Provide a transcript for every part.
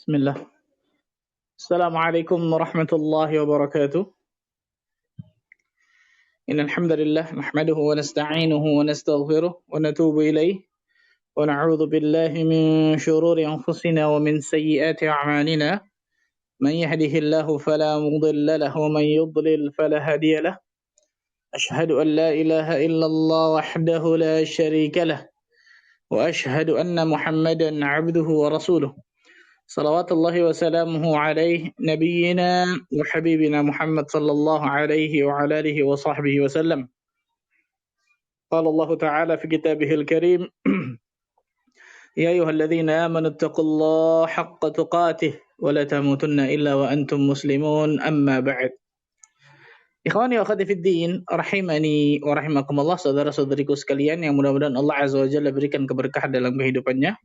بسم الله. السلام عليكم ورحمة الله وبركاته. إن الحمد لله نحمده ونستعينه ونستغفره ونتوب إليه ونعوذ بالله من شرور أنفسنا ومن سيئات أعمالنا. من يهده الله فلا مضل له ومن يضلل فلا هادي له. أشهد أن لا إله إلا الله وحده لا شريك له وأشهد أن محمدا عبده ورسوله صلوات الله وسلامه عليه نبينا وحبيبنا محمد صلى الله عليه وعلى آله وصحبه وسلم. قال الله تعالى في كتابه الكريم يا أيها الذين آمنوا اتقوا الله حق تقاته ولا تموتن إلا وأنتم مسلمون أما بعد. Ikhwani wa akhwati fid din, rahimani wa rahimakumullah, saudara-saudariku sekalian yang mudah-mudahan Allah Azza wa Jalla berikan keberkahan dalam kehidupannya.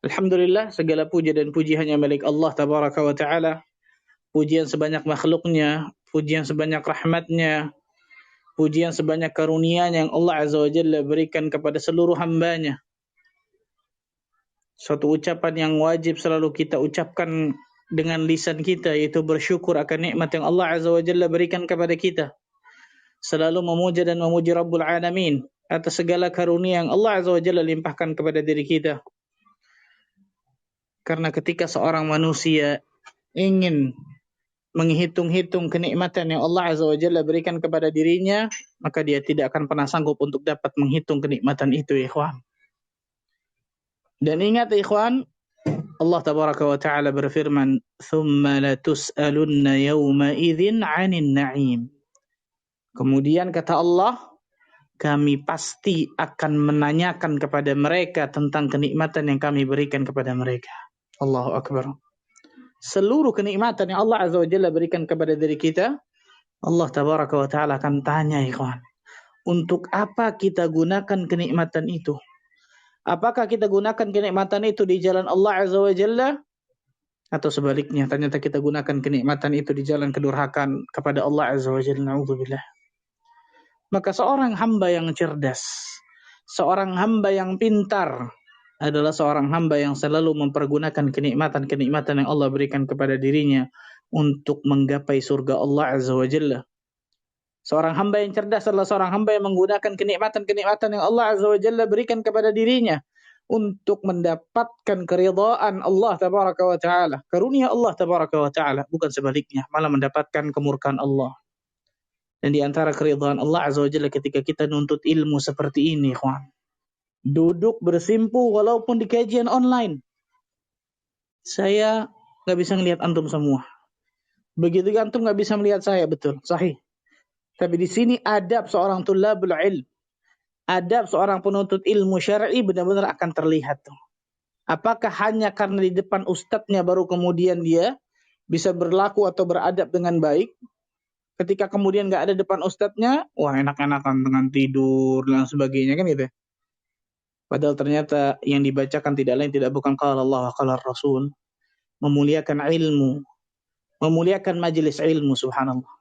Alhamdulillah, segala puja dan puji hanya milik Allah Tabaraka wa Ta'ala. Pujian sebanyak makhluknya, pujian sebanyak rahmatnya, pujian sebanyak karunia yang Allah Azza wa Jalla berikan kepada seluruh hambanya. Suatu ucapan yang wajib selalu kita ucapkan dengan lisan kita, yaitu bersyukur akan nikmat yang Allah Azza wa Jalla berikan kepada kita. Selalu memuja dan memuji Rabbul Alamin atas segala karunia yang Allah Azza wa Jalla limpahkan kepada diri kita. Karena ketika seorang manusia ingin menghitung-hitung kenikmatan yang Allah Azza wa Jalla berikan kepada dirinya, maka dia tidak akan pernah sanggup untuk dapat menghitung kenikmatan itu, ikhwan. Dan ingat, ikhwan, Allah Tabaraka wa Ta'ala berfirman, "Tsumma latus'alunna yawma idzin 'anil na'im." Kemudian kata Allah, kami pasti akan menanyakan kepada mereka tentang kenikmatan yang kami berikan kepada mereka. Allahu Akbar. Seluruh kenikmatan yang Allah Azza wa Jalla berikan kepada diri kita, Allah Tabaraka wa Ta'ala akan tanya, ikhwan, untuk apa kita gunakan kenikmatan itu? Apakah kita gunakan kenikmatan itu di jalan Allah Azza wa Jalla? Atau sebaliknya, ternyata kita gunakan kenikmatan itu di jalan kedurhakaan kepada Allah Azza wa Jalla. Na'udzubillah. Maka seorang hamba yang cerdas, seorang hamba yang pintar, adalah seorang hamba yang selalu mempergunakan kenikmatan-kenikmatan yang Allah berikan kepada dirinya untuk menggapai surga Allah Azza wa Jalla. Seorang hamba yang cerdas adalah seorang hamba yang menggunakan kenikmatan-kenikmatan yang Allah Azza wa Jalla berikan kepada dirinya untuk mendapatkan keridhaan Allah Tabaraka wa Ta'ala, karunia Allah Tabaraka wa Ta'ala, bukan sebaliknya, malah mendapatkan kemurkaan Allah. Dan di antara keridhaan Allah Azza wa Jalla ketika kita nuntut ilmu seperti ini, ikhwan, duduk bersimpu walaupun di kajian online. Saya nggak bisa ngelihat antum semua. Begitu antum nggak bisa melihat saya, betul, sahih. Tapi di sini adab seorang tulabul ilm, adab seorang penuntut ilmu syar'i benar-benar akan terlihat tuh. Apakah hanya karena di depan ustadznya baru kemudian dia bisa berlaku atau beradab dengan baik? Ketika kemudian nggak ada depan ustadznya, wah enak-enakan dengan tidur dan sebagainya, kan gitu. Padahal ternyata yang dibacakan tidak lain tidak bukan qala Allah wa qala Rasul, memuliakan ilmu, memuliakan majelis ilmu, subhanallah.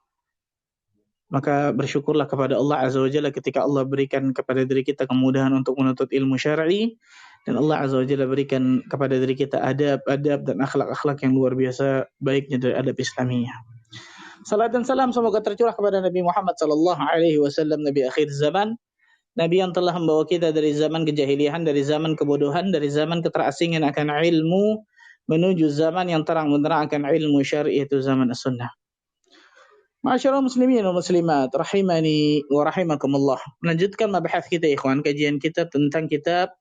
Maka bersyukurlah kepada Allah Azza wa Jalla ketika Allah berikan kepada diri kita kemudahan untuk menuntut ilmu syar'i, dan Allah Azza wa Jalla berikan kepada diri kita adab-adab dan akhlak-akhlak yang luar biasa baiknya dari adab Islamiyah. Salat dan salam semoga tercurah kepada Nabi Muhammad sallallahu alaihi wasallam, Nabi akhir zaman, Nabi yang telah membawa kita dari zaman kejahilian, dari zaman kebodohan, dari zaman keterasingan akan ilmu menuju zaman yang terang benderang akan ilmu syar'i, itu zaman as-sunnah. Ma'asyiral muslimin wa muslimat, rahimani wa rahimakumullah. Melanjutkan mabahas kita, ikhwan, kajian kita tentang kitab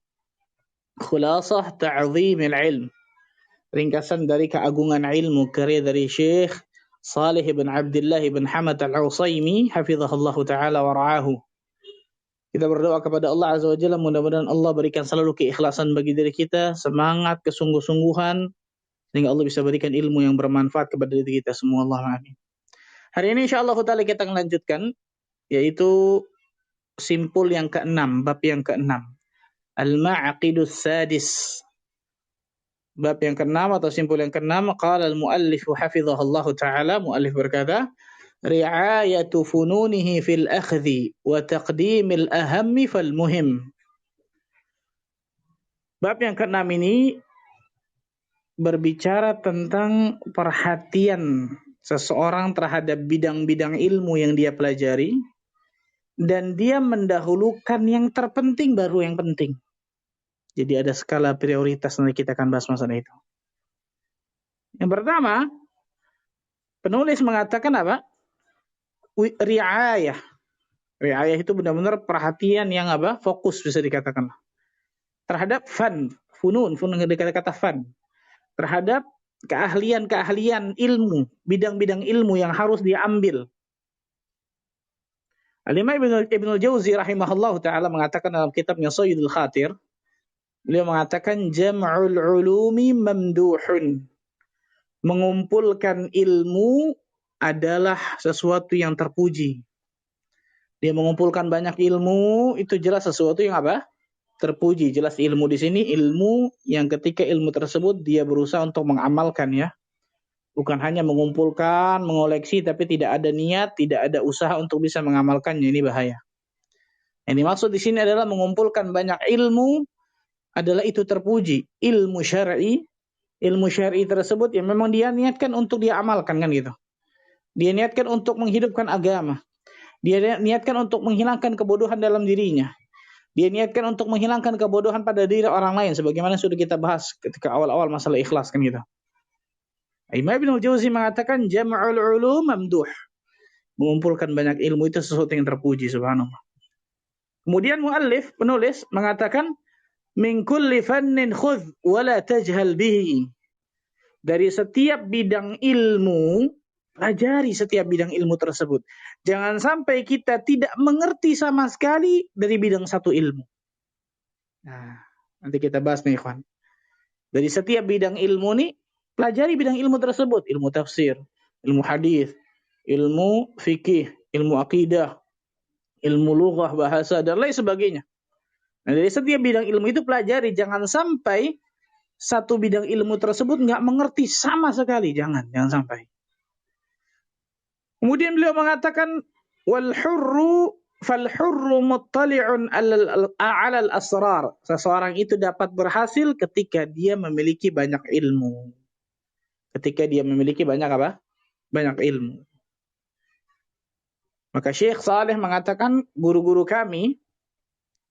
Khulasah Ta'zimil Ilm, ringkasan dari keagungan ilmu, karya dari Syekh Salih bin Abdullah bin Hamad Al-Utsaimin hafizahullah ta'ala wa ra'ahu. Kita berdoa kepada Allah Azza wa Jalla, mudah-mudahan Allah berikan selalu keikhlasan bagi diri kita, semangat, kesungguh-sungguhan, sehingga Allah bisa berikan ilmu yang bermanfaat kepada diri kita semua. Allahumma amin. Hari ini insyaallah ta'ala kita akan lanjutkan, yaitu simpul yang ke-6, bab yang ke-6. Al-Ma'aqidus Sadis. Bab yang ke-6 atau simpul yang ke-6, qala al-muallif hafizahullahu ta'ala, muallif berkata, ri'ayatu fununihi fil akhdhi wa taqdimil ahammi fal muhim. Bab yang ke-6 ini berbicara tentang perhatian seseorang terhadap bidang-bidang ilmu yang dia pelajari, dan dia mendahulukan yang terpenting baru yang penting. Jadi ada skala prioritas, nanti kita akan bahas masalah itu. Yang pertama, penulis mengatakan apa? Riayah. Riayah itu benar-benar perhatian yang apa? Fokus bisa dikatakan. Terhadap funun kata-kata fan. Terhadap keahlian-keahlian ilmu, bidang-bidang ilmu yang harus diambil. Al-Imam Ibnu Jauzi rahimahullah ta'ala mengatakan dalam kitabnya Sayyidul Khatir, beliau mengatakan jam'ul ulumi mamduhun. Mengumpulkan ilmu adalah sesuatu yang terpuji. Dia mengumpulkan banyak ilmu, itu jelas sesuatu yang apa? Terpuji. Jelas ilmu di sini ilmu yang ketika ilmu tersebut dia berusaha untuk mengamalkan ya. Bukan hanya mengumpulkan, mengoleksi tapi tidak ada niat, tidak ada usaha untuk bisa mengamalkannya, ini bahaya. Yang dimaksud di sini adalah mengumpulkan banyak ilmu adalah itu terpuji. Ilmu syar'i tersebut yang memang dia niatkan untuk dia amalkan kan gitu. Dia niatkan untuk menghidupkan agama. Dia niatkan untuk menghilangkan kebodohan dalam dirinya. Dia niatkan untuk menghilangkan kebodohan pada diri orang lain, sebagaimana sudah kita bahas ketika awal-awal masalah ikhlas kan gitu. Imam Ibnu Jauzi mengatakan jam'ul ulum mamduh. Mengumpulkan banyak ilmu itu sesuatu yang terpuji, subhanallah. Kemudian penulis mengatakan min kulli fannin khudh wa la tajhal bihi. Dari setiap bidang ilmu, pelajari setiap bidang ilmu tersebut. Jangan sampai kita tidak mengerti sama sekali dari bidang satu ilmu. Nah, nanti kita bahas nih, ikhwan. Dari setiap bidang ilmu nih, pelajari bidang ilmu tersebut. Ilmu tafsir, ilmu hadis, ilmu fikih, ilmu akidah, ilmu lughah, bahasa, dan lain sebagainya. Nah, dari setiap bidang ilmu itu pelajari. Jangan sampai satu bidang ilmu tersebut nggak mengerti sama sekali. Jangan sampai. Kemudian beliau mengatakan fal hurru muttali'un 'ala al-asrar. Seseorang itu dapat berhasil ketika dia memiliki banyak ilmu. Ketika dia memiliki banyak apa? Banyak ilmu. Maka Syekh Saleh mengatakan guru-guru kami,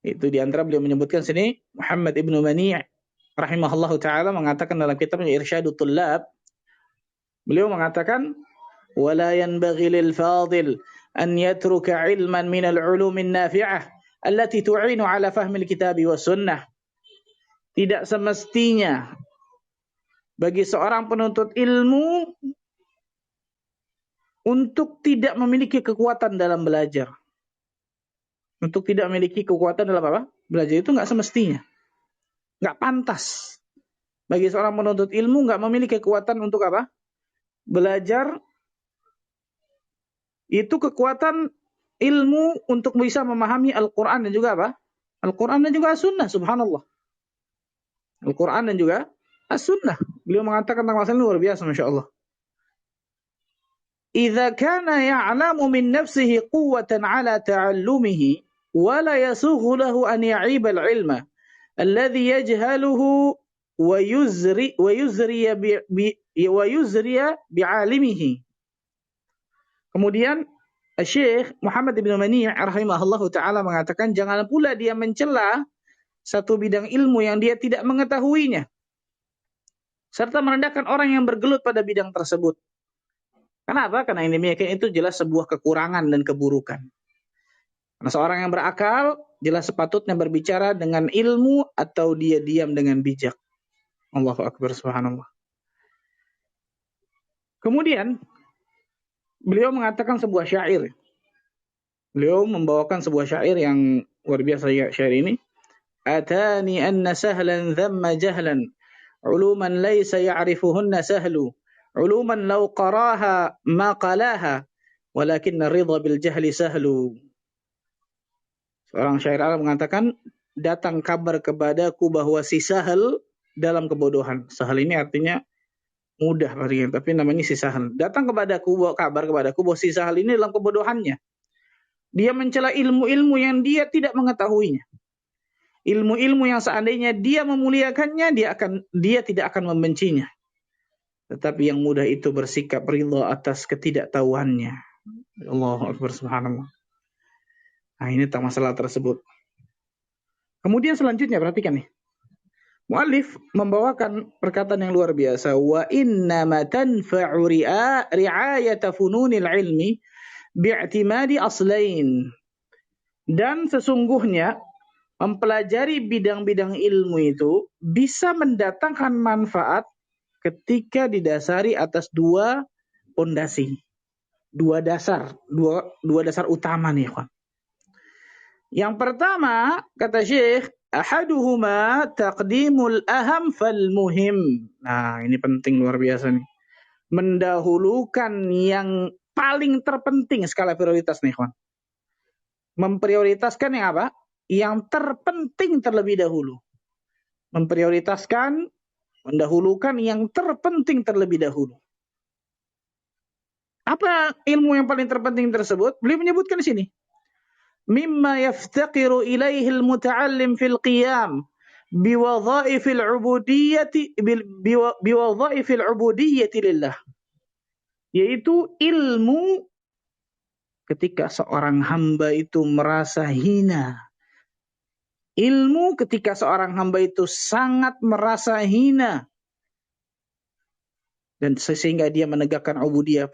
itu di antara beliau menyebutkan sini Muhammad Ibnu Mani' rahimahullahu taala mengatakan dalam kitabnya Irsyadut Thullab, beliau mengatakan ولا ينبغي للفاضل أن يترك علما من العلوم النافعة التي تعين على فهم الكتاب والسنة. Tidak semestinya bagi seorang penuntut ilmu untuk tidak memiliki kekuatan dalam belajar. Untuk tidak memiliki kekuatan dalam apa? Belajar itu nggak semestinya. Nggak pantas. Bagi seorang penuntut ilmu nggak memiliki kekuatan untuk apa? Belajar. Itu kekuatan ilmu untuk bisa memahami Al-Quran dan juga apa? Al-Quran dan juga As-Sunnah, subhanallah. Al-Quran dan juga As-Sunnah. Beliau mengatakan tentang masalah ini luar biasa, Masya Allah. إذا كان يعلم من نفسه قوة على تعلمه ولا يسوغ له أن يعيب العلم الذي يجهله ويزري بعالمه. Kemudian Syekh Muhammad Ibnu Mani' rahimahullahu taala mengatakan jangan pula dia mencela satu bidang ilmu yang dia tidak mengetahuinya serta merendahkan orang yang bergelut pada bidang tersebut. Kenapa? Karena yang demikian itu jelas sebuah kekurangan dan keburukan. Karena seorang yang berakal jelas sepatutnya berbicara dengan ilmu atau dia diam dengan bijak. Allahu akbar, subhanallah. Kemudian beliau mengatakan sebuah syair. Beliau membawakan sebuah syair yang luar biasa, syair ini. Atani anna sahlan dhamma jahlan uluman laysa ya'rifuhunna sahlu uluman law qaraha ma qalaha walakinna ridha bil jahli sahlu. Seorang syair Arab mengatakan, datang kabar kepadaku bahwa si Sahal dalam kebodohan. Sahal ini artinya mudah, tapi namanya si Sahal. Datang kepadaku, kabar kepadaku bahwa si Sahal ini dalam kebodohannya. Dia mencela ilmu-ilmu yang dia tidak mengetahuinya. Ilmu-ilmu yang seandainya dia memuliakannya, dia tidak akan membencinya. tetapi yang mudah itu bersikap ridha atas ketidaktahuannya. Allahu Akbar, subhanallah. Nah, ini tentang masalah tersebut. Kemudian selanjutnya perhatikan nih. Mu'allif membawakan perkataan yang luar biasa. Wa innama tanfa'u ri'ayata fununil ilmi bi'timadi aslain. Dan sesungguhnya mempelajari bidang-bidang ilmu itu bisa mendatangkan manfaat ketika didasari atas dua pondasi. Dua dasar utama nih, kawan. Yang pertama, kata Syekh, ahaduhuma taqdimul aham fal muhim. Nah, ini penting luar biasa nih. Mendahulukan yang paling terpenting skala prioritas nih, kawan. Memprioritaskan yang apa? Yang terpenting terlebih dahulu. Mendahulukan yang terpenting terlebih dahulu. Apa ilmu yang paling terpenting tersebut? Beliau menyebutkan di sini. Mimma yaftaqiru ilaihi al-muta'allim fil qiyam biwadha'ifil 'ubudiyyati lillah. Yaitu ilmu ketika seorang hamba itu merasa hina. Ilmu ketika seorang hamba itu sangat merasa hina. Dan sehingga dia menegakkan ubudiyah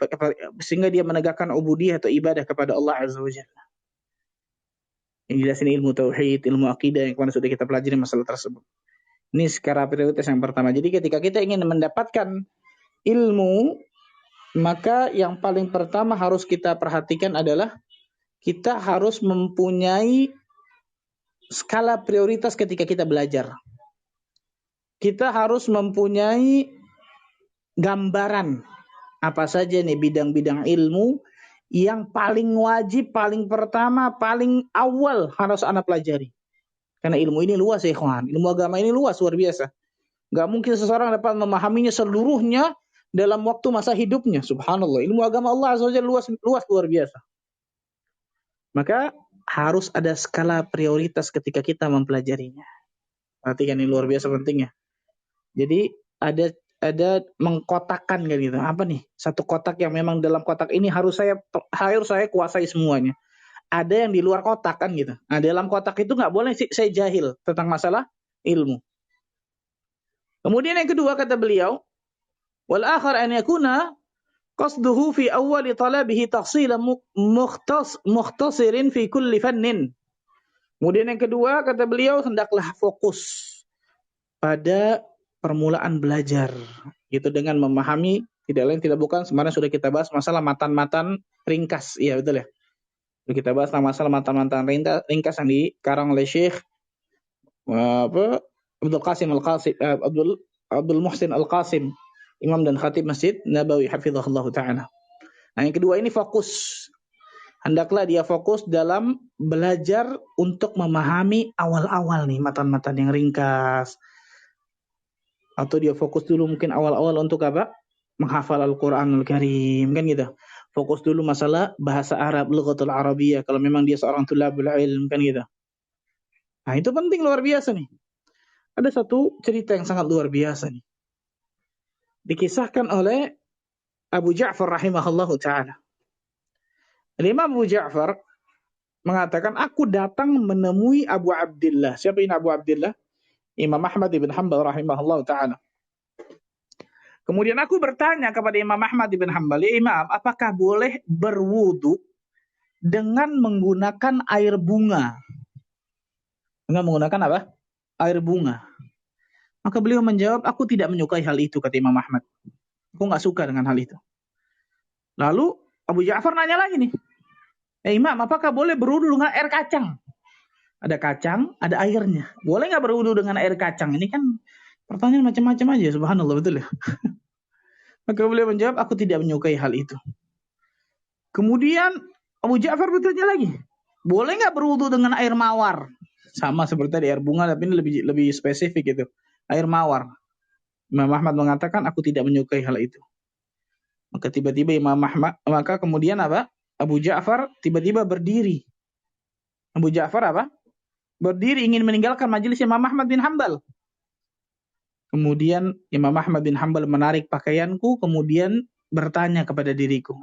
atau ibadah kepada Allah Azza wa Jalla. Yang jelas ini ilmu tauhid, ilmu akidah yang kemarin sudah kita pelajari masalah tersebut. Ini skala prioritas yang pertama. Jadi ketika kita ingin mendapatkan ilmu, maka yang paling pertama harus kita perhatikan adalah kita harus mempunyai skala prioritas ketika kita belajar. Kita harus mempunyai gambaran apa saja nih bidang-bidang ilmu yang paling wajib, paling pertama, paling awal harus anak pelajari. Karena ilmu ini luas ya ikhwan. Ilmu agama ini luas, luar biasa. Gak mungkin seseorang dapat memahaminya seluruhnya dalam waktu masa hidupnya. Subhanallah. Ilmu agama Allah Azza wa Jalla luas luar biasa. Maka harus ada skala prioritas ketika kita mempelajarinya. Perhatikan ini luar biasa pentingnya. Jadi ada mengkotakkan kan gitu. Apa nih? Satu kotak yang memang dalam kotak ini harus saya kuasai semuanya. Ada yang di luar kotak kan gitu. Nah, dalam kotak itu nggak boleh saya jahil tentang masalah ilmu. Kemudian yang kedua kata beliau, wal akhar an yakuna qasduhu fi awwal talabihi tahsilan mukhtasirin fi kulli fannin. Kemudian yang kedua kata beliau, hendaklah fokus pada permulaan belajar, gitu, dengan memahami tidak lain tidak bukan, kemarin sudah kita bahas masalah matan-matan ringkas, iya betul ya. Sudah kita bahas masalah matan-matan ringkas yang dikarang oleh Syekh Abdul Muhsin Al-Qasim, Imam dan Khatib Masjid Nabawi hafizahullah ta'ala. Nah, yang kedua ini fokus. Hendaklah dia fokus dalam belajar untuk memahami awal-awal nih matan-matan yang ringkas. Atau dia fokus dulu mungkin awal-awal untuk apa? Menghafal Al-Quranul Karim, kan gitu. Fokus dulu masalah bahasa Arab, lughatul Arabiyah, kalau memang dia seorang tulabul ilm, kan gitu. Nah, itu penting luar biasa nih. Ada satu cerita yang sangat luar biasa nih. Dikisahkan oleh Abu Ja'far rahimahullahu ta'ala. Imam Abu Ja'far mengatakan, aku datang menemui Abu Abdillah. Siapa ini Abu Abdillah? Imam Ahmad ibn Hanbal rahimahullahu ta'ala. Kemudian aku bertanya kepada Imam Ahmad ibn Hanbal, ya Imam, apakah boleh berwudu dengan menggunakan air bunga? Dengan menggunakan apa? Air bunga. Maka beliau menjawab, aku tidak menyukai hal itu, kata Imam Ahmad. Aku nggak suka dengan hal itu. Lalu Abu Ja'far nanya lagi nih, Imam, apakah boleh berwudu dengan air kacang? Ada kacang, ada airnya. Boleh nggak berwudu dengan air kacang? Ini kan pertanyaan macam-macam aja, subhanallah, betul ya? Maka beliau menjawab, aku tidak menyukai hal itu. Kemudian Abu Ja'far bertanya lagi, boleh nggak berwudu dengan air mawar? Sama seperti tadi air bunga, tapi ini lebih spesifik itu. Air mawar. Imam Ahmad mengatakan, aku tidak menyukai hal itu. Maka tiba-tiba maka kemudian apa? Abu Ja'far tiba-tiba berdiri. Abu Ja'far apa? Berdiri ingin meninggalkan majelis Imam Ahmad bin Hanbal. Kemudian Imam Ahmad bin Hanbal menarik pakaianku, kemudian bertanya kepada diriku,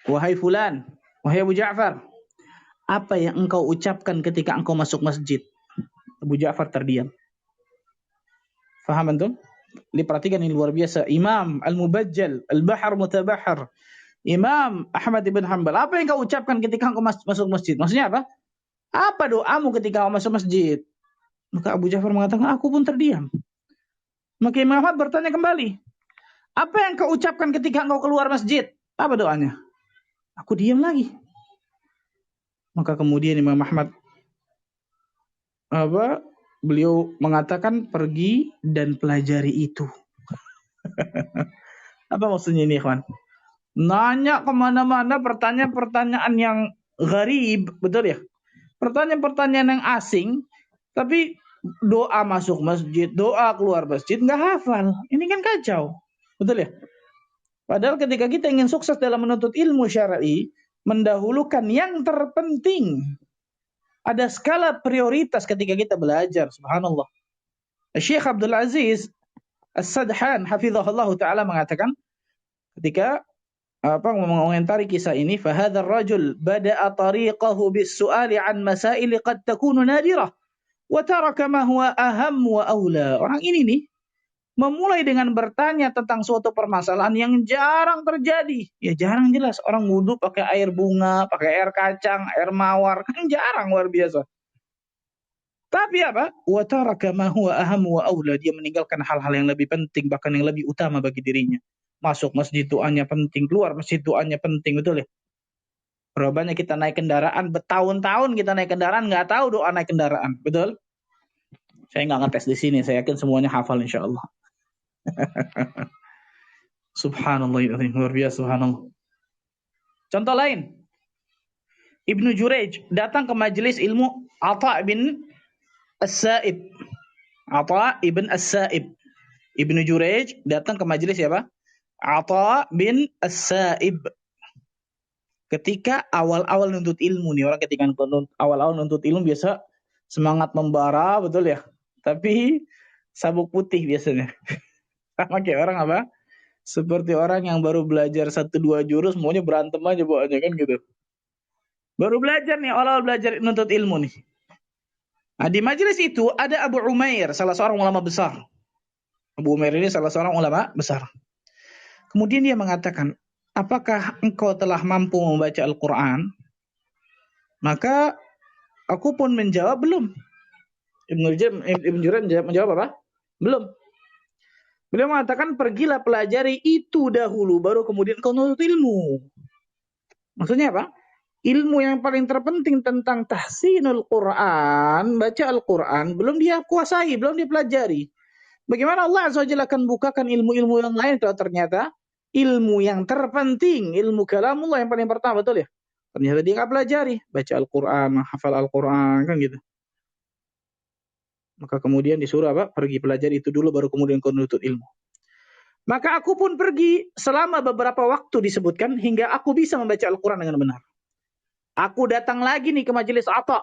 wahai fulan, wahai Abu Ja'far, apa yang engkau ucapkan ketika engkau masuk masjid? Abu Ja'far terdiam. Faham antum? Diperhatikan, ini luar biasa. Imam Al-Mubajjal, Al-Bahar Mutabahar, Imam Ahmad bin Hanbal, apa yang kau ucapkan ketika engkau masuk masjid? Maksudnya apa? Apa doamu ketika kau masuk masjid? Maka Abu Ja'far mengatakan, aku pun terdiam. Maka Imam Ahmad bertanya kembali, apa yang kau ucapkan ketika engkau keluar masjid? Apa doanya? Aku diam lagi. Maka kemudian Imam Ahmad beliau mengatakan, pergi dan pelajari itu. Apa maksudnya ini, ikhwan? Nanya kemana-mana pertanyaan-pertanyaan yang gharib, betul ya? Pertanyaan-pertanyaan yang asing, tapi doa masuk masjid, doa keluar masjid, nggak hafal. Ini kan kacau, betul ya? Padahal ketika kita ingin sukses dalam menuntut ilmu syar'i, mendahulukan yang terpenting. Ada skala prioritas ketika kita belajar, subhanallah. Syekh Abdul Aziz As-Sadhan hafizahullah taala mengatakan ketika mengomentari kisah ini, fahadzal rajul bada'a tariqahu bis-su'ali 'an masail qad takunu nadirah wa taraka ma huwa aham wa aula. Orang ini nih memulai dengan bertanya tentang suatu permasalahan yang jarang terjadi. Ya jarang jelas, orang wudu pakai air bunga, pakai air kacang, air mawar, kan jarang, luar biasa. Tapi apa? Wa taraka ma huwa aham wa aula, dia meninggalkan hal-hal yang lebih penting, bahkan yang lebih utama bagi dirinya. Masuk masjid doanya penting, keluar masjid doanya penting, betul ya? Berapa banyak kita naik kendaraan, bertahun-tahun kita naik kendaraan, nggak tahu doa naik kendaraan, betul? Saya nggak ngetes di sini, saya yakin semuanya hafal insya Allah. Subhanallah, luar biasa, subhanallah. Contoh lain, Ibnu Jurayj datang ke majelis ilmu Atha bin As-Sa'ib. Atha ibn As-Sa'ib. Ibnu Jurayj datang ke majelis siapa? Atha bin As-Sa'ib. Ketika awal-awal nuntut ilmu nih, orang ketika awal-awal nuntut ilmu biasa semangat membara, betul ya? Tapi sabuk putih biasanya. Sama kayak orang apa? Seperti orang yang baru belajar 1-2 jurus, maunya berantem aja bawaannya kan gitu. Baru belajar nih, awal-awal belajar nuntut ilmu nih. Nah, di majelis itu ada Abu Umair, salah seorang ulama besar. Abu Umair ini salah seorang ulama besar. Kemudian dia mengatakan, apakah engkau telah mampu membaca Al-Quran? Maka aku pun menjawab, belum. Ibnu Jurayj menjawab apa? Belum. Beliau mengatakan, pergilah pelajari itu dahulu, baru kemudian kau nuntut ilmu. Maksudnya apa? Ilmu yang paling terpenting tentang tahsinul Quran, baca Al-Quran, belum dia kuasai, belum dia pelajari. Bagaimana Allah Azza wa Jalla akan bukakan ilmu-ilmu yang lain kalau ternyata ilmu yang terpenting, ilmu kalamullah yang paling pertama, betul ya? Ternyata dia nggak pelajari, baca Al-Quran, hafal Al-Quran, kan gitu. Maka kemudian disuruh apa? Pergi pelajari itu dulu, baru kemudian kau nuntut ilmu. Maka aku pun pergi selama beberapa waktu disebutkan, hingga aku bisa membaca Al-Quran dengan benar. Aku datang lagi nih ke majelis Atha.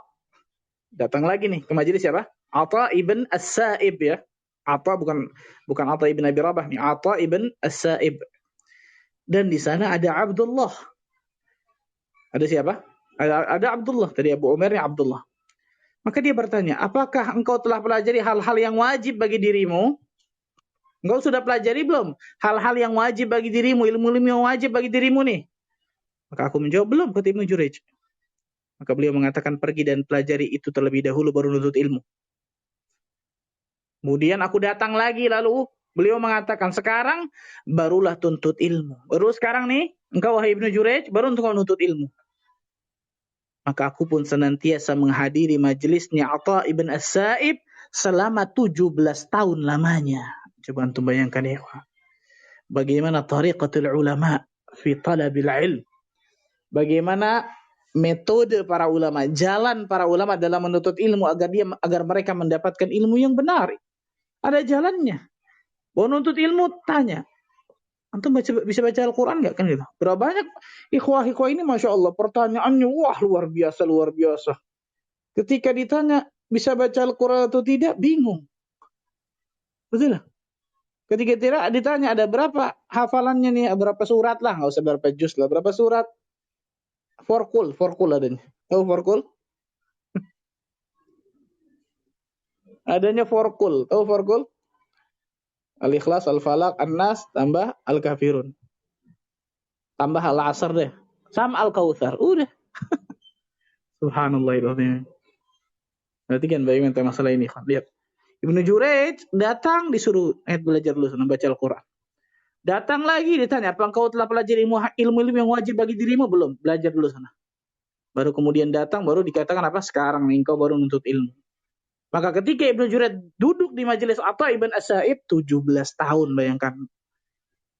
Datang lagi nih ke majelis siapa? Atha ibn As-Sa'ib ya. Atha bukan Atha ibn Abi Rabah nih, Atha ibn As-Sa'ib. Dan di sana ada Abdullah. Ada siapa? Ada Abdullah. Tadi Abu Umairnya Abdullah. Maka dia bertanya, apakah engkau telah pelajari hal-hal yang wajib bagi dirimu? Engkau sudah pelajari belum? Hal-hal yang wajib bagi dirimu, ilmu-ilmu yang wajib bagi dirimu nih. Maka aku menjawab, belum, kata Ibnu Jurayj. Maka beliau mengatakan, pergi dan pelajari itu terlebih dahulu, baru nuntut ilmu. Kemudian aku datang lagi, lalu beliau mengatakan, sekarang barulah tuntut ilmu. Baru sekarang nih, engkau wahai Ibnu Jurayj, baru untuk menuntut ilmu. Maka aku pun senantiasa menghadiri majelisnya Atha ibn As-Sa'ib selama 17 tahun lamanya. Coba antum bayangkan ya. Bagaimana tariqatul ulama fi talabil ilm. Bagaimana metode para ulama, jalan para ulama dalam menuntut ilmu agar mereka mendapatkan ilmu yang benar. Ada jalannya. Mau nuntut ilmu, tanya. Antum bisa baca Al-Quran nggak kan gitu? Berapa banyak ikhwah-ikhwah ini, masya Allah, pertanyaannya wah luar biasa. Ketika ditanya bisa baca Al-Quran atau tidak, bingung. Betul. Ketika tidak ditanya ada berapa hafalannya nih, berapa surat lah, nggak usah berapa juz lah, berapa surat. Forkul adanya. Tahu forkul? Adanya forkul. Tahu forkul? Al-Ikhlas, Al-Falaq, An-Nas, tambah Al-Kafirun. Tambah Al-Asr deh. Sama Al-Kautsar. Udah. Subhanallahirrahmanirrahim. Perhatikan bagaimana tentang masalah ini. Lihat. Ibnu Jurayj datang disuruh belajar dulu sana baca Al-Quran. Datang lagi ditanya, apa engkau telah pelajari ilmu-ilmu yang wajib bagi dirimu? Belum. Belajar dulu sana. Baru kemudian datang, baru dikatakan apa? Sekarang nih engkau baru menuntut ilmu. Maka ketika Ibnu Jurayj duduk di majelis Atha ibn As-Sa'ib 17 tahun, bayangkan.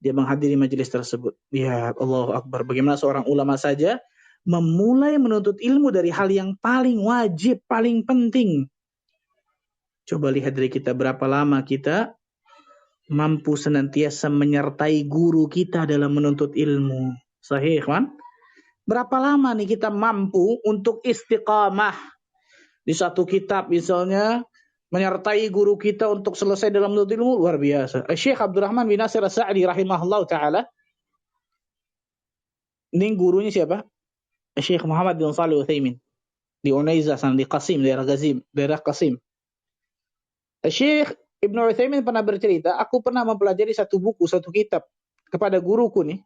Dia menghadiri majelis tersebut. Ya Allah Akbar. Bagaimana seorang ulama saja memulai menuntut ilmu dari hal yang paling wajib, paling penting. Coba lihat dari kita berapa lama kita mampu senantiasa menyertai guru kita dalam menuntut ilmu. Sahih kan? Berapa lama nih kita mampu untuk istiqamah di satu kitab misalnya, menyertai guru kita untuk selesai dalam menuntut ilmu, luar biasa. Syekh Abdurrahman bin Nasir As-Sa'di rahimahullah ta'ala, ini gurunya siapa? Syekh Muhammad bin Shalih Utsaimin di Unaiza sana, di Qasim, daerah Qasim. Syekh Ibnu Utsaimin pernah bercerita, aku pernah mempelajari satu buku, satu kitab kepada guruku nih,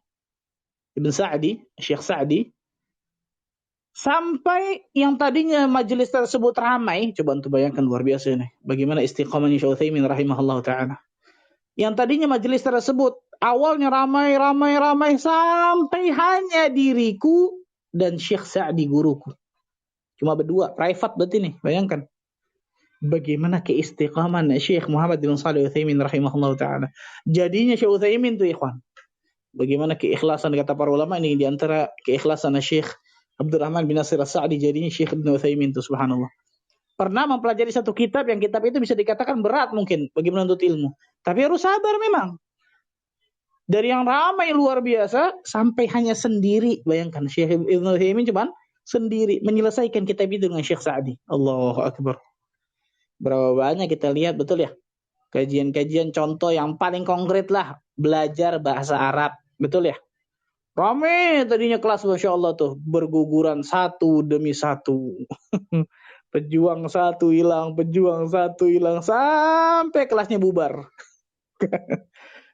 Ibn Sa'di, Syekh Sa'di, sampai yang tadinya majelis tersebut ramai. Coba untuk bayangkan, luar biasa nih, bagaimana istiqamahnya Syekh Utsaimin rahimahullah ta'ala. Yang tadinya majelis tersebut awalnya ramai sampai hanya diriku dan Syekh Sa'di guruku. Cuma berdua, private berarti nih, bayangkan. Bagaimana keistiqaman Syekh Muhammad bin Shalih Utsaimin rahimahullah ta'ala. Jadinya Syekh Utsaimin tuh ikhwan. Bagaimana keikhlasan, kata para ulama ini, di antara keikhlasan Syekh Abdurrahman bin Nasir As-Sa'di jadinya Syekh Ibnu Utsaimin tuh, subhanallah. Pernah mempelajari satu kitab yang kitab itu bisa dikatakan berat mungkin bagi menuntut ilmu. Tapi harus sabar memang. Dari yang ramai luar biasa sampai hanya sendiri. Bayangkan Syekh Ibnu Utsaimin cuman sendiri menyelesaikan kitab itu dengan Syekh Sa'di. Allahu Akbar. Berapa banyak kita lihat, betul ya? Kajian-kajian contoh yang paling konkret lah. Belajar bahasa Arab. Betul ya? Rame tadinya kelas, Masya Allah tuh. Berguguran satu demi satu. Pejuang satu hilang. Sampai kelasnya bubar.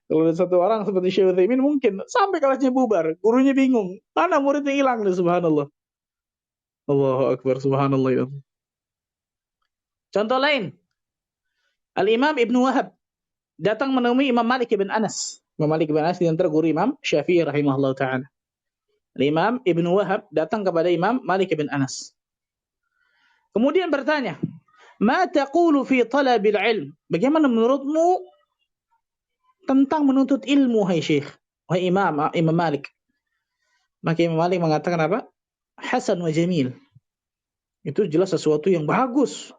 Kalau ada satu orang seperti Syekh Utsaimin mungkin sampai kelasnya bubar. Gurunya bingung. Mana muridnya hilang nih, subhanallah. Allahu Akbar, subhanallah ya. Contoh lain, Al-Imam Ibn Wahab datang menemui Imam Malik bin Anas. Imam Malik bin Anas di antara guru Imam Syafi'i rahimahullah ta'ala. Al-Imam Ibn Wahab datang kepada Imam Malik bin Anas. Kemudian bertanya, "Ma taqulu fi talabil ilm?" Bagaimana menurutmu tentang menuntut ilmu, hai Syekh? Wahai Imam Malik. Maka Imam Malik mengatakan apa? Hasan wa jamil. Itu jelas sesuatu yang bagus.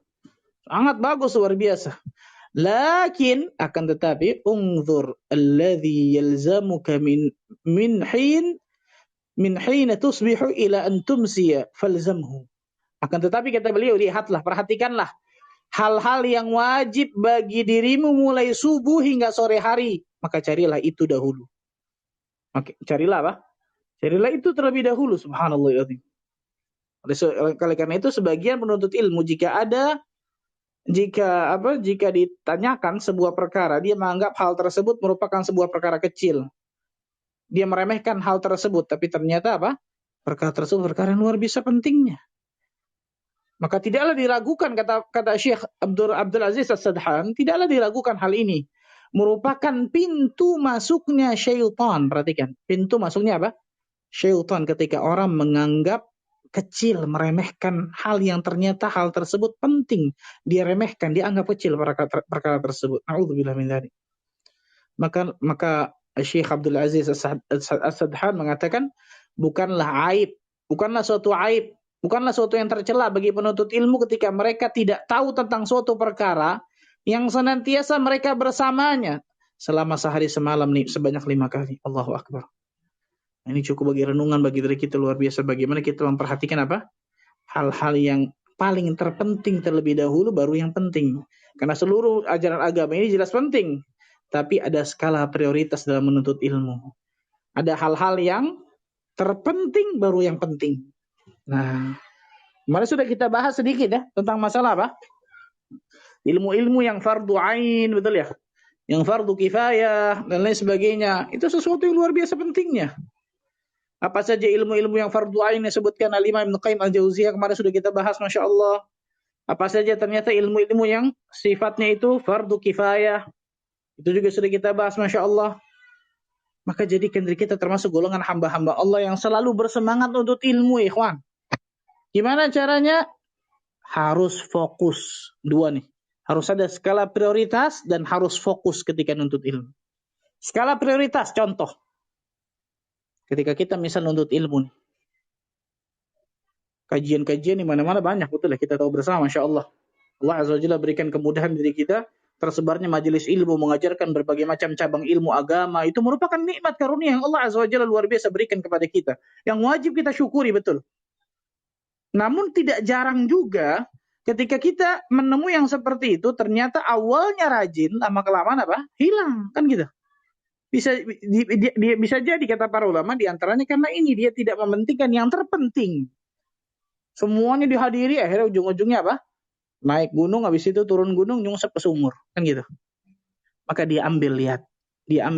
Sangat bagus, luar biasa. Lakin akan tetapi unzur alladhi yalzamuka min hin tusbihu ila an tumsiya falzamhu. Akan tetapi kata beliau, lihatlah, perhatikanlah hal-hal yang wajib bagi dirimu mulai subuh hingga sore hari, maka carilah itu dahulu. Carilah apa? Carilah itu terlebih dahulu, subhanallah. Oleh karena itu sebagian penuntut ilmu jika ditanyakan sebuah perkara, dia menganggap hal tersebut merupakan sebuah perkara kecil. Dia meremehkan hal tersebut, tapi ternyata apa? Perkara tersebut perkara yang luar biasa pentingnya. Maka tidaklah diragukan, kata Syekh Abdul Aziz As-Sadhan, tidaklah diragukan hal ini. Merupakan pintu masuknya syaitan. Perhatikan, pintu masuknya apa? Syaitan, ketika orang menganggap kecil, meremehkan hal yang ternyata hal tersebut penting. Dia remehkan, dia anggap kecil perkara tersebut. A'udzubillah min dzalik. Maka Syekh Abdul Aziz As-Sadhan mengatakan, bukanlah suatu aib, bukanlah suatu yang tercela bagi penuntut ilmu ketika mereka tidak tahu tentang suatu perkara yang senantiasa mereka bersamanya selama sehari semalam nih, sebanyak 5 kali. Allahu Akbar. Ini cukup bagi renungan bagi diri kita, luar biasa bagaimana kita memperhatikan apa? Hal-hal yang paling terpenting terlebih dahulu, baru yang penting. Karena seluruh ajaran agama ini jelas penting, tapi ada skala prioritas dalam menuntut ilmu. Ada hal-hal yang terpenting baru yang penting. Nah, kemarin sudah kita bahas sedikit ya tentang masalah apa? Ilmu-ilmu yang fardu ain, betul ya? Yang fardu kifayah dan lain sebagainya. Itu sesuatu yang luar biasa pentingnya. Apa saja ilmu-ilmu yang fardu ain yang disebutkan Al-Imam Ibnu Qayyim Al-Jauziyah kemarin sudah kita bahas, Masya Allah. Apa saja ternyata ilmu-ilmu yang sifatnya itu fardu kifayah. Itu juga sudah kita bahas, Masya Allah. Maka jadikan diri kita termasuk golongan hamba-hamba Allah yang selalu bersemangat untuk ilmu, ikhwan. Gimana caranya? Harus fokus. Dua nih. Harus ada skala prioritas dan harus fokus ketika nuntut ilmu. Skala prioritas, contoh. Ketika kita misal nuntut ilmu nih. Kajian-kajian di mana-mana banyak, betul ya, kita tahu bersama, Masya Allah. Allah Azza wa Jalla berikan kemudahan diri kita, tersebarnya majelis ilmu, mengajarkan berbagai macam cabang ilmu agama, itu merupakan nikmat karunia yang Allah Azza wa Jalla luar biasa berikan kepada kita, yang wajib kita syukuri, betul. Namun tidak jarang juga, ketika kita menemui yang seperti itu, ternyata awalnya rajin, lama-kelamaan apa? Hilang, kan gitu. Bisa jadi, kata para ulama, diantaranya karena ini, dia tidak mementingkan yang terpenting. Semuanya dihadiri, akhirnya ujung-ujungnya apa? Naik gunung, habis itu turun gunung, nyungsep ke sumur. Kan gitu. Maka dia lihat. Dia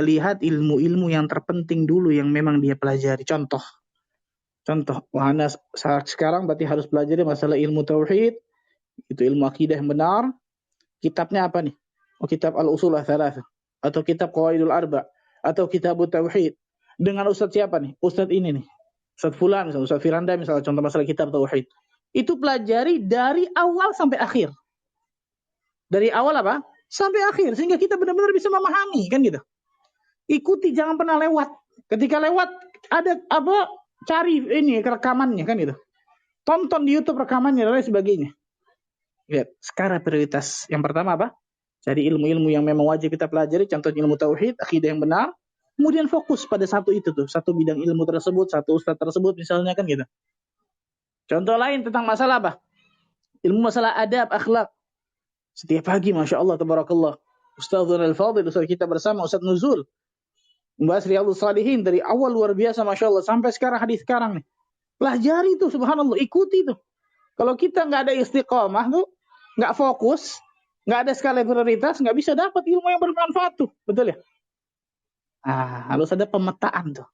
lihat ilmu-ilmu yang terpenting dulu yang memang dia pelajari. Contoh. Wahana saat sekarang berarti harus pelajari masalah ilmu tauhid. Itu ilmu akidah yang benar. Kitabnya apa nih? Oh, kitab Al-Usul Ats-Tsalatsah. Atau kitab Qawaidul Arba. Atau kitab Tauhid. Dengan ustadz siapa nih? Ustadz ini nih. Ustadz Fulan, misalnya Ustadz Firanda, misalnya contoh masalah kitab Tauhid. Itu pelajari dari awal sampai akhir. Dari awal apa? Sampai akhir. Sehingga kita benar-benar bisa memahami. Kan gitu. Ikuti, jangan pernah lewat. Ketika lewat, ada apa? Cari ini rekamannya. Kan gitu. Tonton di YouTube rekamannya dan lain sebagainya. Lihat, skala prioritas. Yang pertama apa? Cari ilmu-ilmu yang memang wajib kita pelajari. Contohnya ilmu Tauhid, akidah yang benar. Kemudian fokus pada satu itu tuh, satu bidang ilmu tersebut, satu ustadz tersebut misalnya, kan gitu. Contoh lain tentang masalah apa? Ilmu masalah adab, akhlak. Setiap pagi, Masya Allah, tabarakallah. Ustadzul Al-Fadhil, ustadz kita bersama, Ustadz Nuzul. Membahas Riyadhus Shalihin dari awal luar biasa, Masya Allah. Sampai sekarang, hadis sekarang nih. Pelajari tuh, subhanallah, ikuti tuh. Kalau kita nggak ada istiqomah tuh, nggak fokus, nggak ada skala prioritas, nggak bisa dapat ilmu yang bermanfaat tuh. Betul ya? Harus ada pemetaan tuh.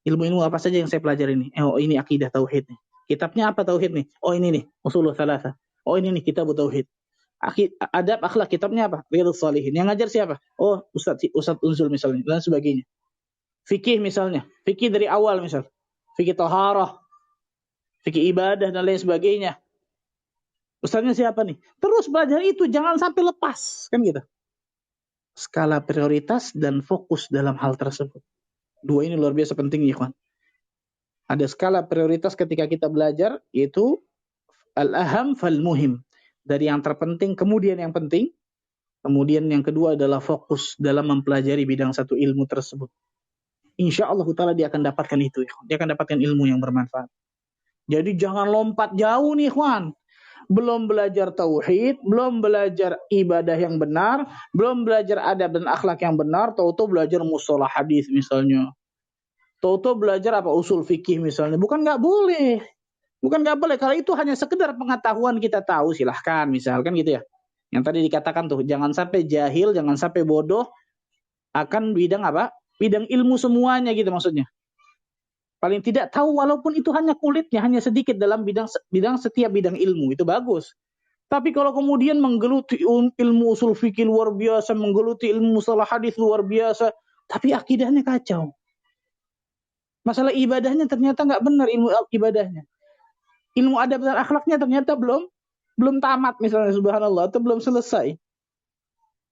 Ilmu-ilmu apa saja yang saya pelajari ini? Oh, ini akidah tauhid nih. Kitabnya apa tauhid nih? Oh, ini nih, Ushulul Tsalatsah. Oh, ini nih kitab tauhid. Adab akhlak, kitabnya apa? Riyadhus Shalihin. Yang ngajar siapa? Oh, Ustadz Unzul misalnya dan sebagainya. Fikih misalnya. Fikih dari awal misal. Fikih taharah, fikih ibadah dan lain sebagainya. Ustadznya siapa nih? Terus belajar itu, jangan sampai lepas, kan gitu. Skala prioritas dan fokus dalam hal tersebut. Dua ini luar biasa pentingnya, ikhwan. Ada skala prioritas ketika kita belajar, yaitu al-aham fal-muhim. Dari yang terpenting, kemudian yang penting. Kemudian yang kedua adalah fokus dalam mempelajari bidang satu ilmu tersebut. Insya Allah Ta'ala dia akan dapatkan itu. Dia akan dapatkan ilmu yang bermanfaat. Jadi jangan lompat jauh nih, ikhwan. Belum belajar tauhid, belum belajar ibadah yang benar, belum belajar adab dan akhlak yang benar, tahu-tahu belajar mustalah hadis misalnya. Tahu-tahu belajar apa usul fikih misalnya. Bukan nggak boleh. Kalau itu hanya sekedar pengetahuan kita tahu, silahkan misalkan gitu ya. Yang tadi dikatakan tuh, jangan sampai jahil, jangan sampai bodoh akan bidang apa? Bidang ilmu semuanya gitu maksudnya. Paling tidak tahu walaupun itu hanya kulitnya, hanya sedikit dalam bidang setiap bidang ilmu, itu bagus. Tapi kalau kemudian menggeluti ilmu usul fikih luar biasa, menggeluti ilmu mustalah hadis luar biasa, tapi akidahnya kacau. Masalah ibadahnya ternyata nggak benar ilmu ibadahnya. Ilmu adab dan akhlaknya ternyata belum tamat misalnya, subhanallah, atau belum selesai.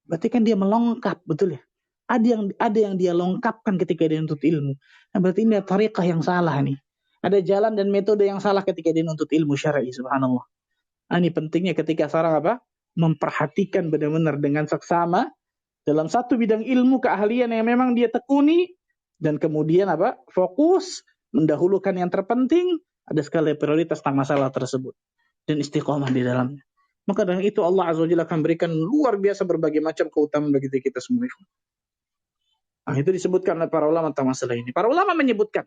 Berarti kan dia melengkap, betul ya? Ada yang dia lengkapkan ketika dia nuntut ilmu. Nah, berarti ini tariqah yang salah nih. Ada jalan dan metode yang salah ketika dia nuntut ilmu syar'i, subhanallah. Nah, ini pentingnya ketika seorang apa? Memperhatikan benar-benar dengan seksama dalam satu bidang ilmu keahlian yang memang dia tekuni, dan kemudian apa? Fokus, mendahulukan yang terpenting, ada skala prioritas tentang masalah tersebut dan istiqomah di dalamnya. Maka dengan itu Allah Azza wa Jalla akan berikan luar biasa berbagai macam keutamaan bagi diri kita semua. Nah, itu disebutkan oleh para ulama tentang masalah ini. Para ulama menyebutkan,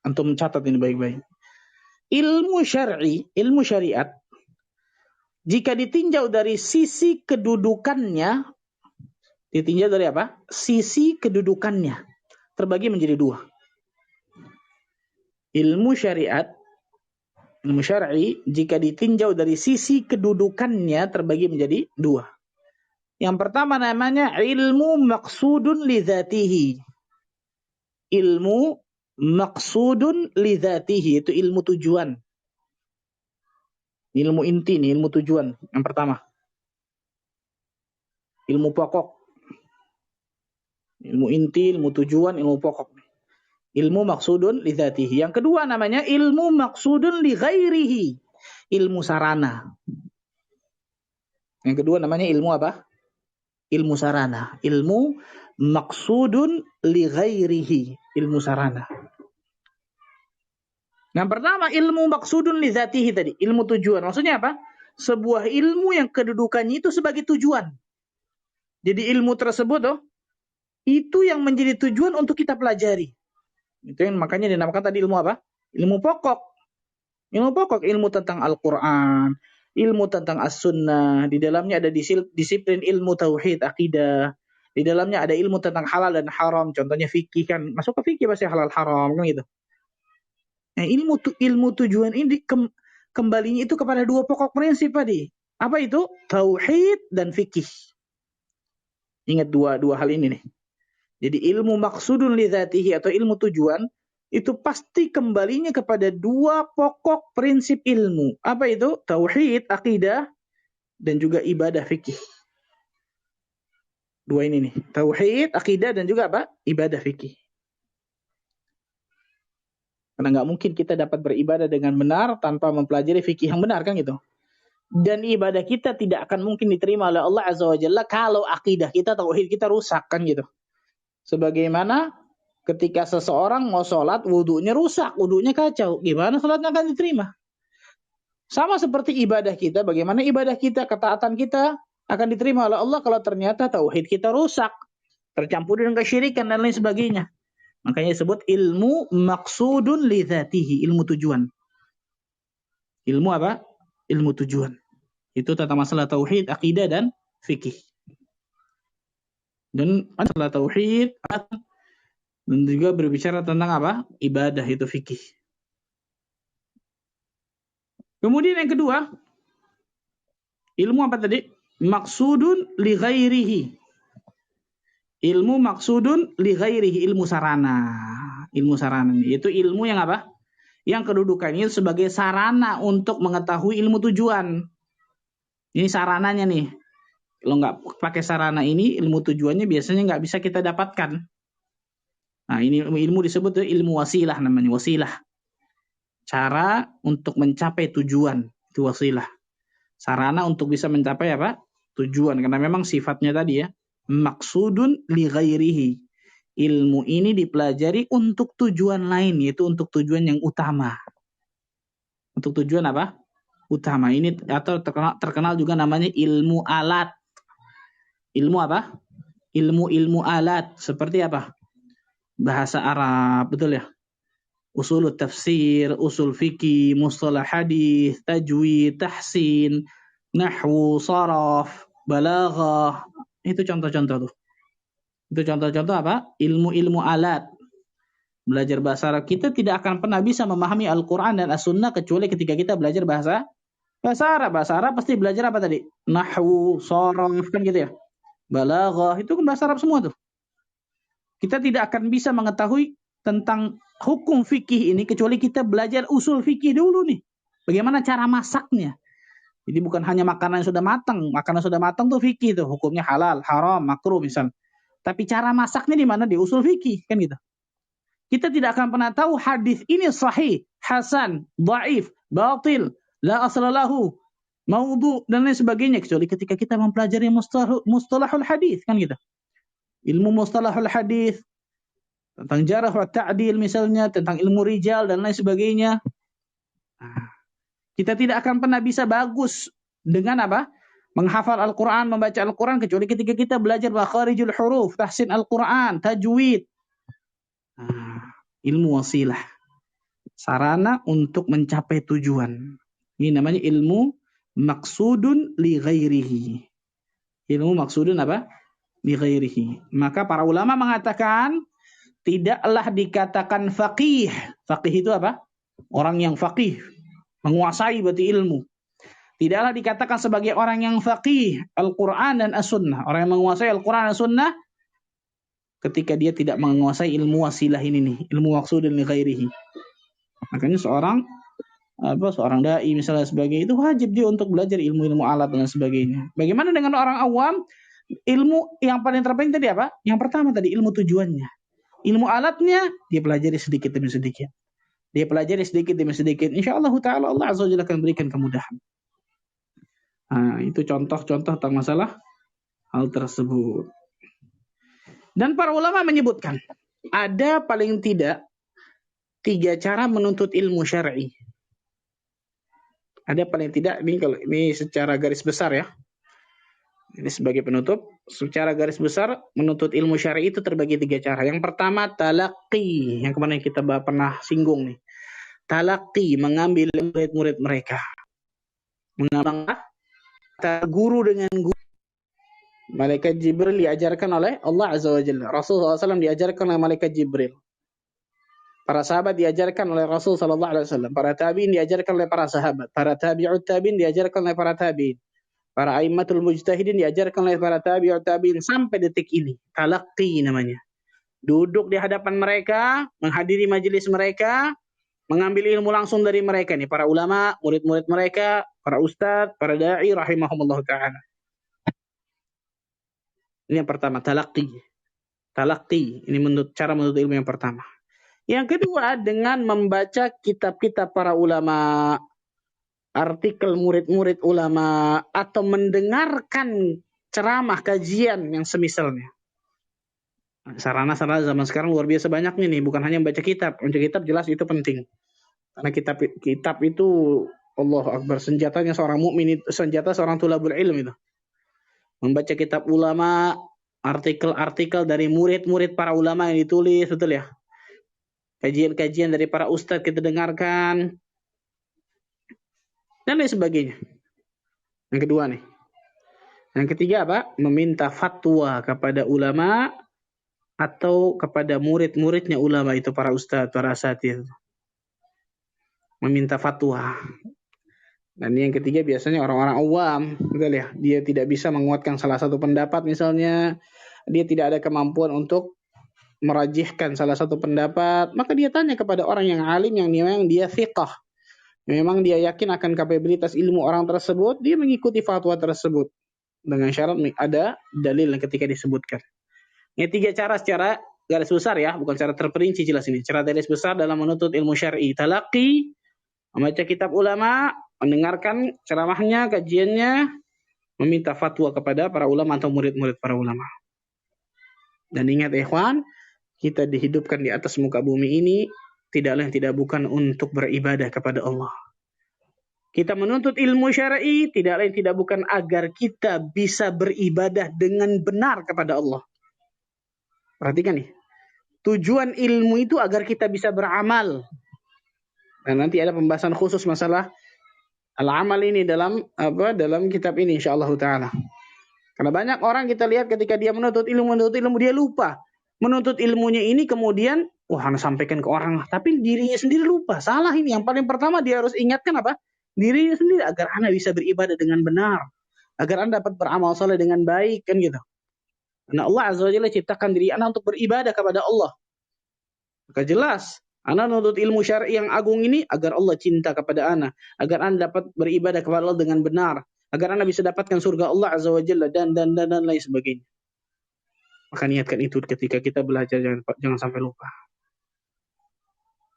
antum mencatat ini baik-baik. Ilmu syar'i, ilmu syariat, jika ditinjau dari sisi kedudukannya, ditinjau dari apa? Sisi kedudukannya, terbagi menjadi dua. Ilmu syariat, ilmu syar'i, jika ditinjau dari sisi kedudukannya, terbagi menjadi dua. Yang pertama namanya ilmu maqsudun li dzatihi. Ilmu maqsudun li dzatihi, itu ilmu tujuan. Ilmu inti nih, ilmu tujuan. Yang pertama. Ilmu pokok. Ilmu inti, ilmu tujuan, ilmu pokok. Ilmu maqsudun li dzatihi. Yang kedua namanya ilmu maqsudun li ghairihi. Ilmu sarana. Yang kedua namanya ilmu apa? Ilmu sarana. Ilmu maqsudun li ghairihi. Ilmu sarana. Yang pertama ilmu maqsudun li dzatihi tadi, ilmu tujuan. Maksudnya apa? Sebuah ilmu yang kedudukannya itu sebagai tujuan. Jadi ilmu tersebut itu yang menjadi tujuan untuk kita pelajari. Itu yang makanya dinamakan tadi ilmu apa? Ilmu pokok. Ilmu pokok, ilmu tentang Al-Qur'an, ilmu tentang As-Sunnah, di dalamnya ada disiplin ilmu tauhid, akidah. Di dalamnya ada ilmu tentang halal dan haram, contohnya fikih kan. Masuk ke fikih pasti halal haram kan gitu. Nah, ilmu tujuan ini kembalinya itu kepada dua pokok prinsip tadi. Apa itu? Tauhid dan fikih. Ingat dua hal ini nih. Jadi ilmu maqsudun li dzatihi atau ilmu tujuan itu pasti kembalinya kepada dua pokok prinsip ilmu. Apa itu? Tauhid, akidah, dan juga ibadah fikih. Dua ini nih. Tauhid, akidah, dan juga apa? Ibadah fikih. Karena nggak mungkin kita dapat beribadah dengan benar tanpa mempelajari fikih yang benar kan gitu. Dan ibadah kita tidak akan mungkin diterima oleh Allah Azza wa Jalla kalau akidah kita, tauhid kita rusak kan gitu. Sebagaimana ketika seseorang mau sholat, wudunya rusak, wudunya kacau. Gimana sholatnya akan diterima? Sama seperti ibadah kita, bagaimana ibadah kita, ketaatan kita akan diterima oleh Allah kalau ternyata tauhid kita rusak, tercampur dengan kesyirikan dan lain sebagainya. Makanya disebut ilmu maqsudun li dzatihi, ilmu tujuan. Ilmu apa? Ilmu tujuan. Itu tentang masalah tauhid, akidah, dan fikih. Dan masalah tauhid dan juga berbicara tentang apa? Ibadah, itu fikih. Kemudian yang kedua, ilmu apa tadi? Maksudun li ghairihi. Ilmu maksudun li ghairihi, ilmu sarana. Ilmu sarana itu ilmu yang apa? Yang kedudukannya sebagai sarana untuk mengetahui ilmu tujuan. Ini sarananya nih. Kalau nggak pakai sarana ini, ilmu tujuannya biasanya nggak bisa kita dapatkan. Nah, ini ilmu disebut ilmu wasilah namanya, wasilah. Cara untuk mencapai tujuan, itu wasilah. Sarana untuk bisa mencapai apa? Tujuan. Karena memang sifatnya tadi ya, maksudun li ghairihi. Ilmu ini dipelajari untuk tujuan lain, yaitu untuk tujuan yang utama. Untuk tujuan apa? Utama. Ini atau terkenal juga namanya ilmu alat. Ilmu apa? Ilmu alat. Seperti apa? Bahasa Arab, betul ya? Usul tafsir, usul fikih, mustalah hadis, tajwid, tahsin, nahwu, saraf, balaghah. Itu contoh-contoh tuh. Itu contoh-contoh apa? Ilmu-ilmu alat. Belajar bahasa Arab. Kita tidak akan pernah bisa memahami Al-Quran dan As-Sunnah kecuali ketika kita belajar bahasa Arab. Bahasa Arab pasti belajar apa tadi? Nahwu, saraf, kan gitu ya. Balaghah, itu kan bahasa Arab semua tuh. Kita tidak akan bisa mengetahui tentang hukum fikih ini kecuali kita belajar usul fikih dulu nih. Bagaimana cara masaknya. Jadi bukan hanya makanan yang sudah matang. Makanan sudah matang tuh fikih tuh. Hukumnya halal, haram, makruh misal. Tapi cara masaknya di mana? Di usul fikih, kan gitu. Kita tidak akan pernah tahu hadis ini sahih, hasan, dhaif, batil, la aslalahu, maudhu, dan lain sebagainya. Kecuali ketika kita mempelajari mustalahul hadis, kan gitu. Ilmu mustalahul hadis, tentang jarh wa ta'dil misalnya, tentang ilmu rijal dan lain sebagainya. Nah, Kita tidak akan pernah bisa bagus dengan apa? Menghafal Al-Quran, membaca Al-Quran, kecuali ketika kita belajar makharijul huruf, tahsin Al-Quran, tajwid. Ilmu wasilah, sarana untuk mencapai tujuan. Ini namanya ilmu maksudun li ghairihi. Ilmu maksudun apa? Li ghairihi. Maka para ulama mengatakan tidaklah dikatakan faqih. Faqih itu apa? Orang yang faqih, menguasai berarti ilmu. Tidaklah dikatakan sebagai orang yang faqih Al-Quran dan As-Sunnah. Orang yang menguasai Al-Quran dan As-Sunnah ketika dia tidak menguasai ilmu wasilah ini nih, ilmu maksudun li ghairihi. Makanya seorang dai misalnya sebagai itu wajib dia untuk belajar ilmu-ilmu alat dan sebagainya. Bagaimana dengan orang awam? Ilmu yang paling terpenting tadi apa? Yang pertama tadi ilmu tujuannya. Ilmu alatnya dia pelajari sedikit demi sedikit. Dia pelajari sedikit demi sedikit. Insyaallah taala Allah azza wajalla akan berikan kemudahan. Itu contoh-contoh tentang masalah hal tersebut. Dan para ulama menyebutkan ada paling tidak 3 cara menuntut ilmu syar'i. Ada paling tidak ini secara garis besar ya. Ini sebagai penutup, secara garis besar menuntut ilmu syar'i itu terbagi 3 cara. Yang pertama talaqi, yang kemarin kita pernah singgung nih. Talaqi, mengambil murid-murid mereka. Mengambil guru dengan guru. Malaikat Jibril diajarkan oleh Allah Azza wa Jalla. Rasulullah SAW diajarkan oleh Malaikat Jibril. Para sahabat diajarkan oleh Rasul sallallahu alaihi wasallam. Para tabi'in diajarkan oleh para sahabat. Para tabi'ut tabi'in diajarkan oleh para tabi'in. Para aimmatul mujtahidin diajarkan oleh para tabi'ut tabi'in sampai detik ini. Talaqqi namanya. Duduk di hadapan mereka, menghadiri majelis mereka, mengambil ilmu langsung dari mereka nih, para ulama, murid-murid mereka, para ustadz, para dai rahimahumullah taala. Ini yang pertama, talaqqi. Talaqqi, ini cara menuntut ilmu yang pertama. Yang kedua, dengan membaca kitab-kitab para ulama, artikel murid-murid ulama, atau mendengarkan ceramah kajian yang semisalnya. Sarana-sarana zaman sekarang luar biasa banyaknya nih, bukan hanya membaca kitab. Membaca kitab jelas itu penting. Karena kitab itu Allahu Akbar, senjatanya seorang mukmin, senjata seorang tulabul ilm itu. Membaca kitab ulama, artikel-artikel dari murid-murid para ulama yang ditulis, betul ya? Kajian-kajian dari para ustadz kita dengarkan, dan lain sebagainya. Yang kedua nih. Yang ketiga apa? Meminta fatwa kepada ulama atau kepada murid-muridnya ulama itu, para ustadz, para asatidz. Meminta fatwa. Dan yang ketiga biasanya orang-orang awam, betul ya? Dia tidak bisa menguatkan salah satu pendapat misalnya, dia tidak ada kemampuan untuk merajihkan salah satu pendapat, maka dia tanya kepada orang yang alim yang memang dia thiqah, memang dia yakin akan kapabilitas ilmu orang tersebut, dia mengikuti fatwa tersebut dengan syarat ada dalil yang ketika disebutkan. Ini 3 cara secara garis besar ya, bukan cara terperinci jelas ini. Cara garis besar dalam menuntut ilmu syar'i, talaqi, membaca kitab ulama, mendengarkan ceramahnya, kajiannya, meminta fatwa kepada para ulama atau murid-murid para ulama. Dan ingat ikhwan, kita dihidupkan di atas muka bumi ini tidak lain tidak bukan untuk beribadah kepada Allah. Kita menuntut ilmu syar'i tidak lain tidak bukan agar kita bisa beribadah dengan benar kepada Allah. Perhatikan nih. Tujuan ilmu itu agar kita bisa beramal. Dan nanti ada pembahasan khusus masalah al-amal ini dalam kitab ini insyaallah taala. Karena banyak orang kita lihat ketika dia menuntut ilmu dia lupa. Menuntut ilmunya ini kemudian Anda sampaikan ke orang, tapi dirinya sendiri lupa. Salah ini. Yang paling pertama dia harus ingatkan apa? Dirinya sendiri agar Anda bisa beribadah dengan benar. Agar Anda dapat beramal saleh dengan baik, kan gitu. Karena Allah Azza wa Jalla ciptakan diri Anda untuk beribadah kepada Allah. Maka jelas, Anda menuntut ilmu syar'i yang agung ini agar Allah cinta kepada Anda, agar Anda dapat beribadah kepada Allah dengan benar, agar Anda bisa dapatkan surga Allah Azza wa Jalla dan lain sebagainya. Maka niatkan itu ketika kita belajar, jangan sampai lupa.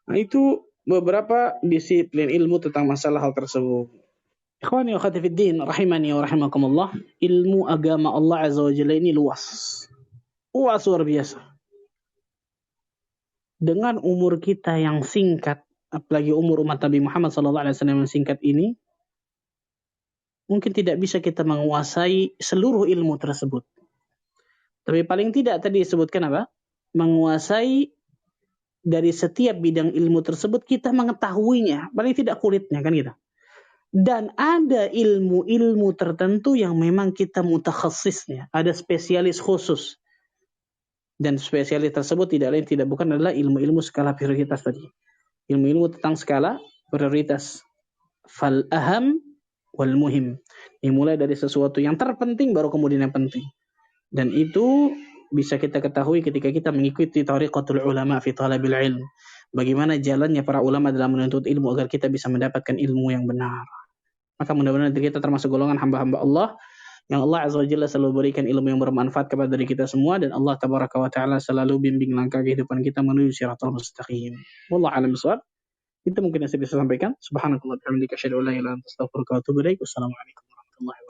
Nah, itu beberapa disiplin ilmu tentang masalah hal tersebut. Ikhwani wa akhwati fid din, rahimani wa rahimakumullah. Ilmu agama Allah Azza wa Jalla ini luas. Luas luar biasa. Dengan umur kita yang singkat, apalagi umur umat Nabi Muhammad SAW yang singkat ini, mungkin tidak bisa kita menguasai seluruh ilmu tersebut. Tapi paling tidak tadi disebutkan apa? Menguasai dari setiap bidang ilmu tersebut, kita mengetahuinya, paling tidak kulitnya kan gitu. Dan ada ilmu-ilmu tertentu yang memang kita mutakhassisnya, ada spesialis khusus. Dan spesialis tersebut tidak lain tidak bukan adalah ilmu-ilmu skala prioritas tadi. Ilmu-ilmu tentang skala prioritas. Fal aham wal muhim. Dimulai dari sesuatu yang terpenting baru kemudian yang penting. Dan itu bisa kita ketahui ketika kita mengikuti tariqatul ulama fi talabil ilm. Bagaimana jalannya para ulama dalam menuntut ilmu agar kita bisa mendapatkan ilmu yang benar. Maka mudah-mudahan kita termasuk golongan hamba-hamba Allah yang Allah Azza wa Jalla selalu berikan ilmu yang bermanfaat kepada diri kita semua, dan Allah Tabaraka wa Ta'ala selalu bimbing langkah kehidupan kita menuju siratal mustaqim. Wallahu a'lam bishawab. Itu mungkin yang saya bisa sampaikan. Subhanakallah wa bihamdika asyhadu an la ilaha illa anta astaghfiruka wa atubu ilaik. Wassalamualaikum warahmatullahi wabarakatuh.